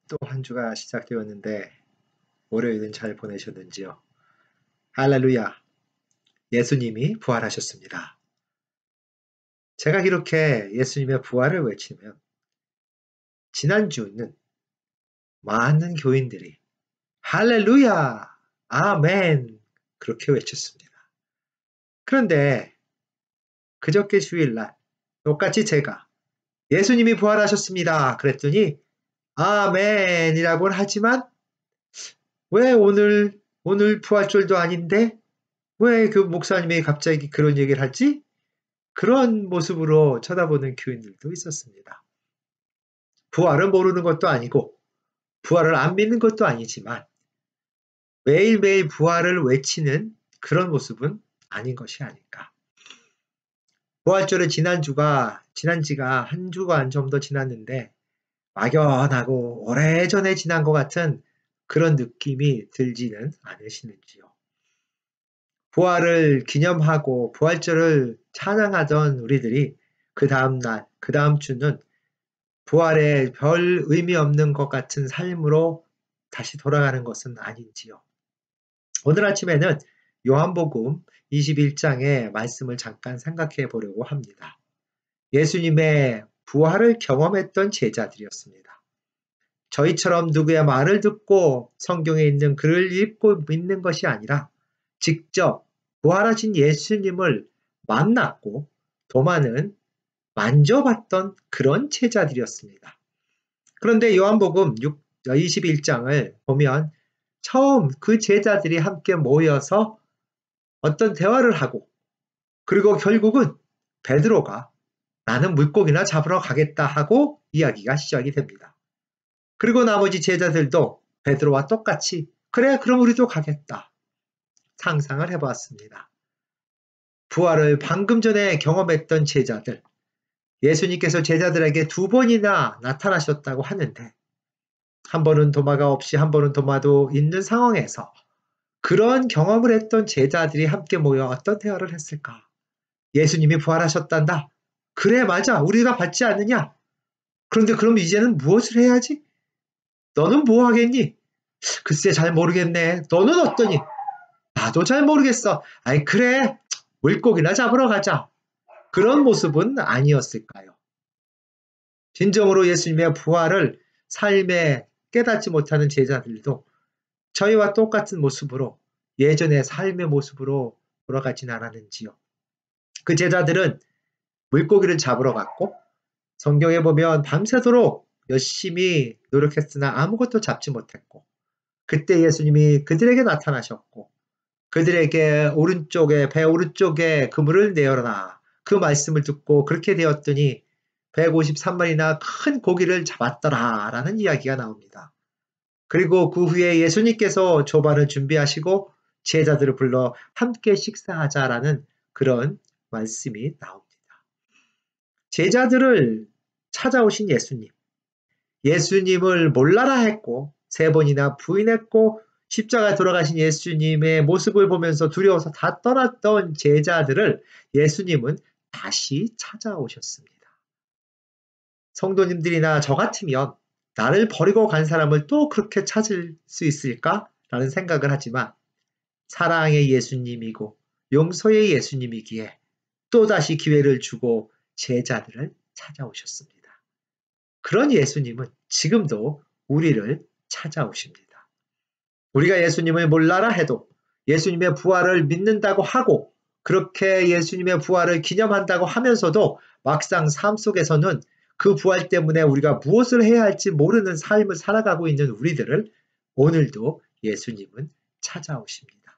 또 한 주가 시작되었는데 월요일은 잘 보내셨는지요? 할렐루야! 예수님이 부활하셨습니다. 제가 이렇게 예수님의 부활을 외치면 지난주는 많은 교인들이 할렐루야! 아멘! 그렇게 외쳤습니다. 그런데 그저께 주일날 똑같이 제가 예수님이 부활하셨습니다. 그랬더니 아멘이라고는 하지만 왜 오늘 부활절도 아닌데 왜 그 목사님이 갑자기 그런 얘기를 하지? 그런 모습으로 쳐다보는 교인들도 있었습니다. 부활을 모르는 것도 아니고 부활을 안 믿는 것도 아니지만 매일매일 부활을 외치는 그런 모습은 아닌 것이 아닐까. 부활절은 지난 지가 한 주간 좀 더 지났는데 막연하고 오래전에 지난 것 같은 그런 느낌이 들지는 않으시는지요. 부활을 기념하고 부활절을 찬양하던 우리들이 그 다음 날, 그 다음 주는 부활에 별 의미 없는 것 같은 삶으로 다시 돌아가는 것은 아닌지요. 오늘 아침에는 요한복음 21장의 말씀을 잠깐 생각해 보려고 합니다. 예수님의 부활을 경험했던 제자들이었습니다. 저희처럼 누구의 말을 듣고 성경에 있는 글을 읽고 믿는 것이 아니라 직접 부활하신 예수님을 만났고 도마는 만져봤던 그런 제자들이었습니다. 그런데 요한복음 21장을 보면 처음 그 제자들이 함께 모여서 어떤 대화를 하고 그리고 결국은 베드로가 나는 물고기나 잡으러 가겠다 하고 이야기가 시작이 됩니다. 그리고 나머지 제자들도 베드로와 똑같이 그래 그럼 우리도 가겠다 상상을 해보았습니다. 부활을 방금 전에 경험했던 제자들 예수님께서 제자들에게 2번이나 나타나셨다고 하는데 한 번은 도마가 없이 한 번은 도마도 있는 상황에서 그런 경험을 했던 제자들이 함께 모여 어떤 대화를 했을까? 예수님이 부활하셨단다. 그래 맞아 우리가 받지 않느냐? 그런데 그럼 이제는 무엇을 해야지? 너는 뭐 하겠니? 글쎄 잘 모르겠네. 너는 어떠니? 나도 잘 모르겠어. 아이 그래 물고기나 잡으러 가자. 그런 모습은 아니었을까요? 진정으로 예수님의 부활을 삶에 깨닫지 못하는 제자들도 저희와 똑같은 모습으로 예전의 삶의 모습으로 돌아가진 않았는지요. 그 제자들은 물고기를 잡으러 갔고 성경에 보면 밤새도록 열심히 노력했으나 아무것도 잡지 못했고 그때 예수님이 그들에게 나타나셨고 그들에게 배 오른쪽에 그물을 내어라 그 말씀을 듣고 그렇게 되었더니 153마리나 큰 고기를 잡았더라 라는 이야기가 나옵니다. 그리고 그 후에 예수님께서 조반을 준비하시고 제자들을 불러 함께 식사하자라는 그런 말씀이 나옵니다. 제자들을 찾아오신 예수님, 예수님을 몰라라 했고 3번이나 부인했고 십자가에 돌아가신 예수님의 모습을 보면서 두려워서 다 떠났던 제자들을 예수님은 다시 찾아오셨습니다. 성도님들이나 저 같으면 나를 버리고 간 사람을 또 그렇게 찾을 수 있을까? 라는 생각을 하지만 사랑의 예수님이고 용서의 예수님이기에 또다시 기회를 주고 제자들을 찾아오셨습니다. 그런 예수님은 지금도 우리를 찾아오십니다. 우리가 예수님을 몰라라 해도 예수님의 부활을 믿는다고 하고 그렇게 예수님의 부활을 기념한다고 하면서도 막상 삶 속에서는 그 부활 때문에 우리가 무엇을 해야 할지 모르는 삶을 살아가고 있는 우리들을 오늘도 예수님은 찾아오십니다.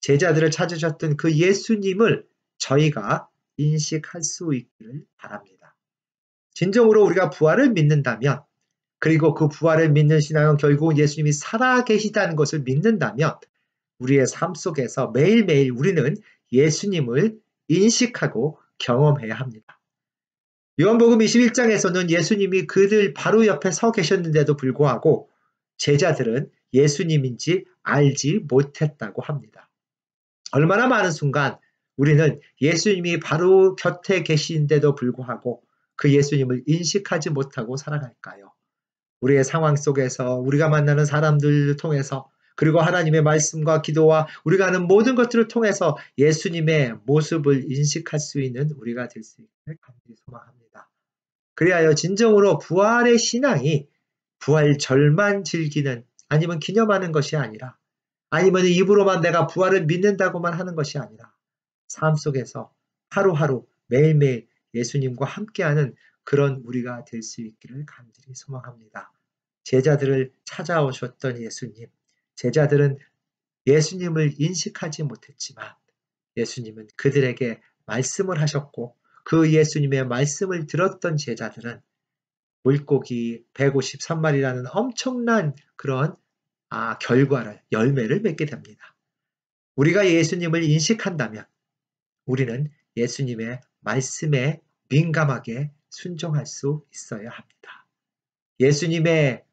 제자들을 찾으셨던 그 예수님을 저희가 인식할 수 있기를 바랍니다. 진정으로 우리가 부활을 믿는다면 그리고 그 부활을 믿는 신앙은 결국은 예수님이 살아계시다는 것을 믿는다면 우리의 삶 속에서 매일매일 우리는 예수님을 인식하고 경험해야 합니다. 요한복음 21장에서는 예수님이 그들 바로 옆에 서 계셨는데도 불구하고 제자들은 예수님인지 알지 못했다고 합니다. 얼마나 많은 순간 우리는 예수님이 바로 곁에 계신데도 불구하고 그 예수님을 인식하지 못하고 살아갈까요? 우리의 상황 속에서 우리가 만나는 사람들을 통해서 그리고 하나님의 말씀과 기도와 우리가 하는 모든 것들을 통해서 예수님의 모습을 인식할 수 있는 우리가 될 수 있기를 간절히 소망합니다. 그리하여 진정으로 부활의 신앙이 부활절만 즐기는 아니면 기념하는 것이 아니라 아니면 입으로만 내가 부활을 믿는다고만 하는 것이 아니라 삶 속에서 하루하루 매일매일 예수님과 함께하는 그런 우리가 될 수 있기를 간절히 소망합니다. 제자들을 찾아오셨던 예수님, 제자들은 예수님을 인식하지 못했지만 예수님은 그들에게 말씀을 하셨고 그 예수님의 말씀을 들었던 제자들은 물고기 153마리라는 엄청난 그런 결과를, 열매를 맺게 됩니다. 우리가 예수님을 인식한다면 우리는 예수님의 말씀에 민감하게 순종할 수 있어야 합니다. 예수님의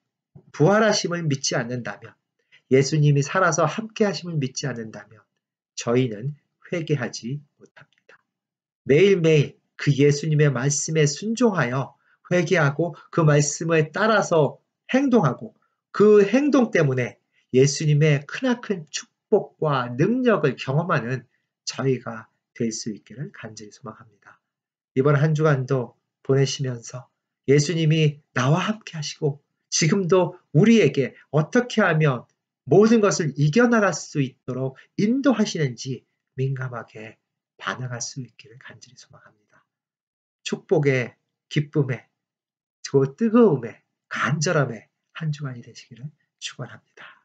부활하심을 믿지 않는다면, 예수님이 살아서 함께 하심을 믿지 않는다면 저희는 회개하지 못합니다. 매일매일 그 예수님의 말씀에 순종하여 회개하고 그 말씀에 따라서 행동하고 그 행동 때문에 예수님의 크나큰 축복과 능력을 경험하는 저희가 될 수 있기를 간절히 소망합니다. 이번 한 주간도 보내시면서 예수님이 나와 함께 하시고 지금도 우리에게 어떻게 하면 모든 것을 이겨나갈 수 있도록 인도하시는지 민감하게 반응할 수 있기를 간절히 소망합니다. 축복의 기쁨에 그 뜨거움에 간절함에 한 주간이 되시기를 축원합니다.